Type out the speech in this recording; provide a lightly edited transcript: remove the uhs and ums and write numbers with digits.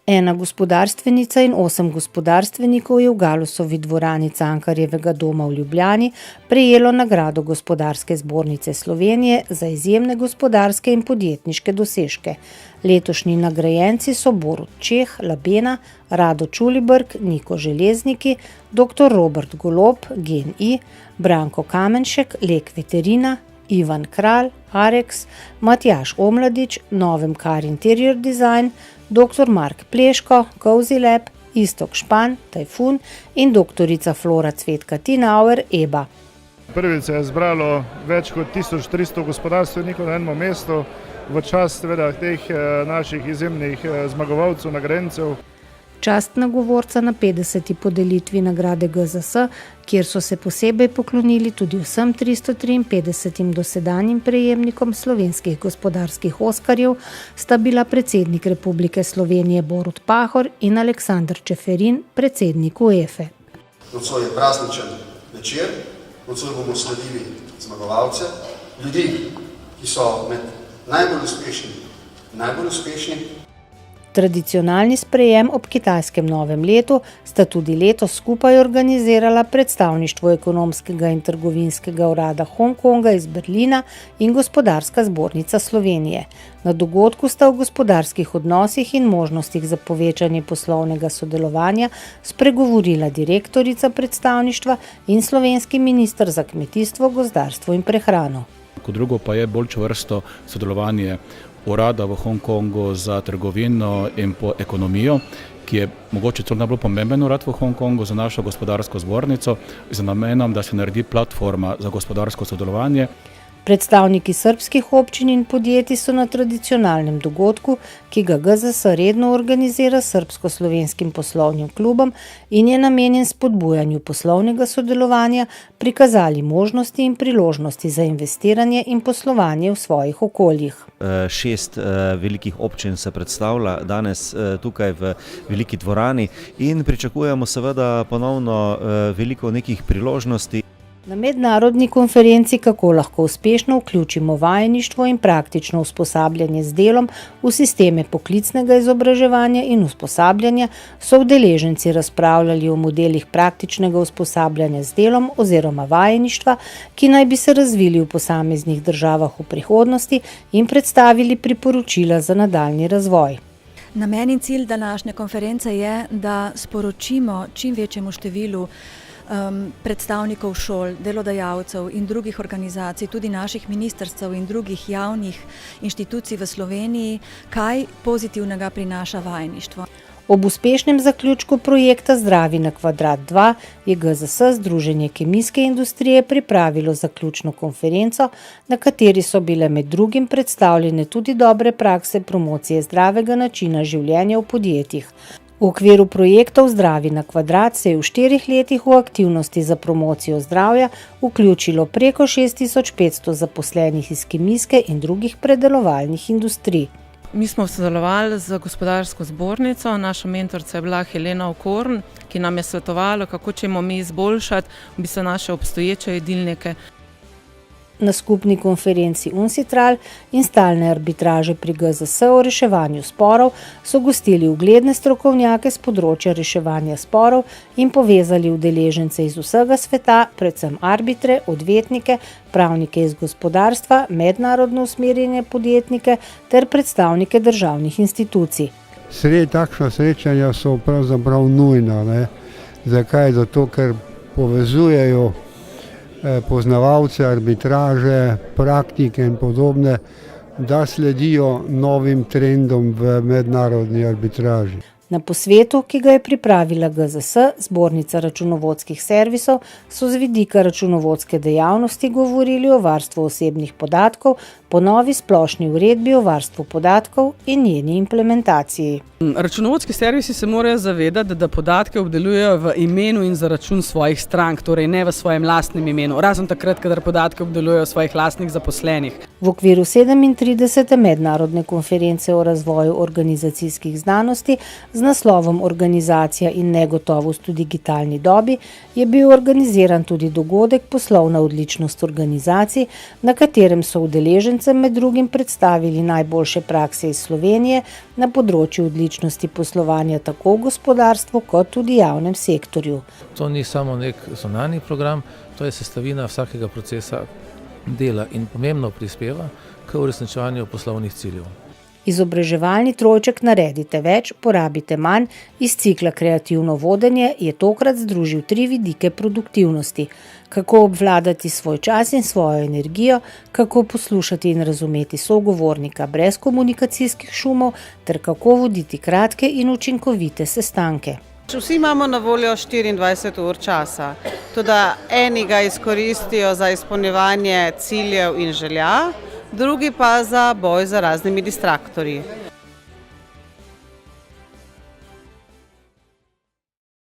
Ena gospodarstvenica in 8 gospodarstvenikov je v Galusovi dvorani Cankarjevega doma v Ljubljani prejelo nagrado Gospodarske zbornice Slovenije za izjemne gospodarske in podjetniške dosežke. Letošnji nagrajenci so Borut Čeh, Labena, Rado Čulibrk, Niko Železniki, dr. Robert Golob, Gen-I, Branko Kamenšek, Lek Veterina, Ivan Kralj, Arex, Matjaž Omladič, Novem Kar Interior Design, dr. Mark Pleško, Cozy Lab, Iztok Špan, Tajfun in doktorica Flora Cvetka Tinauer, EBA. Prvič se je zbralo več kot 1300 gospodarstvenikov na enem mestu v čast teh naših izjemnih zmagovalcev, nagrajencev. Častna govorca na 50. podelitvi nagrade GZS, kjer so se posebej poklonili tudi vsem 353 dosedanjim prejemnikom slovenskih gospodarskih oskarjev, sta bila predsednik Republike Slovenije Borut Pahor in Aleksander Čeferin, predsednik UEFA. Nocoj je prazničen večer, nocoj bomo slavili zmagovalce, ljudi, ki so med najbolj uspešni. Tradicionalni sprejem ob kitajskem novem letu sta tudi letos skupaj organizirala predstavništvo ekonomskega in trgovinskega urada Hongkonga iz Berlina in Gospodarska zbornica Slovenije. Na dogodku sta o gospodarskih odnosih in možnostih za povečanje poslovnega sodelovanja spregovorila direktorica predstavništva in slovenski minister za kmetijstvo, gozdarstvo in prehrano. Kot drugo pa je bolj čvrsto sodelovanje urada v Hongkongu za trgovino in ekonomijo, ki je mogoče celo najbolj pomemben urad v Hongkongu za našo gospodarsko zbornico, z namenom, da se naredi platforma za gospodarsko sodelovanje. Predstavniki srbskih občin in podjetij so na tradicionalnem dogodku, ki ga GZS redno organizira s srbsko-slovenskim poslovnim klubom in je namenjen spodbujanju poslovnega sodelovanja, prikazali možnosti in priložnosti za investiranje in poslovanje v svojih okoljih. 6 velikih občin se predstavlja danes tukaj v veliki dvorani in pričakujemo seveda ponovno veliko nekih priložnosti. Na mednarodni konferenci Kako lahko uspešno vključimo vajeništvo in praktično usposabljanje z delom v sisteme poklicnega izobraževanja in usposabljanja so udeleženci razpravljali o modelih praktičnega usposabljanja z delom oziroma vajeništva, ki naj bi se razvili v posameznih državah v prihodnosti in predstavili priporočila za nadaljnji razvoj. Namen in cilj današnje konference je, da sporočimo čim večjemu številu predstavnikov šol, delodajalcev in drugih organizacij, tudi naših ministrstev in drugih javnih inštitucij v Sloveniji, kaj pozitivnega prinaša vajeništvo. Ob uspešnem zaključku projekta Zdravi na kvadrat 2 je GZS, Združenje kemijske industrije, pripravilo zaključno konferenco, na kateri so bile med drugim predstavljene tudi dobre prakse promocije zdravega načina življenja v podjetjih. V okviru projektov Zdravi na kvadrat se je v 4 letih v aktivnosti za promocijo zdravja vključilo preko 6500 zaposlenih iz kemijske in drugih predelovalnih industrij. Mi smo sodelovali z Gospodarsko zbornico, naša mentorica je bila Helena Okorn, ki nam je svetovala, kako ćemo mi izboljšati naše obstoječe jedilnike. Na skupni konferenci UNCITRAL in stalne arbitraže pri GZS o reševanju sporov so gostili ugledne strokovnjake z področja reševanja sporov in povezali udeležence iz vsega sveta, predvsem arbitre, odvetnike, pravnike iz gospodarstva, mednarodno usmerjene podjetnike ter predstavnike državnih institucij. Takšna srečanja so pravzaprav nujna. Zakaj? Zato, ker povezujejo poznavalce arbitraže, praktike in podobne, da sledijo novim trendom v mednarodni arbitraži. Na posvetu, ki ga je pripravila GZS, Zbornica računovodskih servisov, so z vidika računovodske dejavnosti govorili o varstvu osebnih podatkov po novi splošni uredbi o varstvu podatkov in njeni implementaciji. Računovodski servisi se morajo zavedati, da podatke obdelujejo v imenu in za račun svojih strank, torej ne v svojem lastnem imenu, razen takrat, kadar podatke obdelujejo svojih lastnih zaposlenih. V okviru 37. mednarodne konference o razvoju organizacijskih znanosti z naslovom Organizacija in negotovost v digitalni dobi je bil organiziran tudi dogodek Poslovna odličnost organizacij, na katerem so udeleženci udeležencem med drugim predstavili najboljše prakse iz Slovenije na področju odličnosti poslovanja tako v gospodarstvu kot tudi javnem sektorju. To ni samo nek zunanji program, to je sestavina vsakega procesa dela in pomembno prispeva k uresničevanju poslovnih ciljev. Izobraževalni trojček Naredite več, porabite manj iz cikla Kreativno vodenje je tokrat združil 3 vidike produktivnosti. Kako obvladati svoj čas in svojo energijo, kako poslušati in razumeti sogovornika brez komunikacijskih šumov ter kako voditi kratke in učinkovite sestanke. Vsi imamo na voljo 24 ur časa, tudi eni ga izkoristijo za izpolnjevanje ciljev in želja, drugi pa za boj z raznimi distraktorji.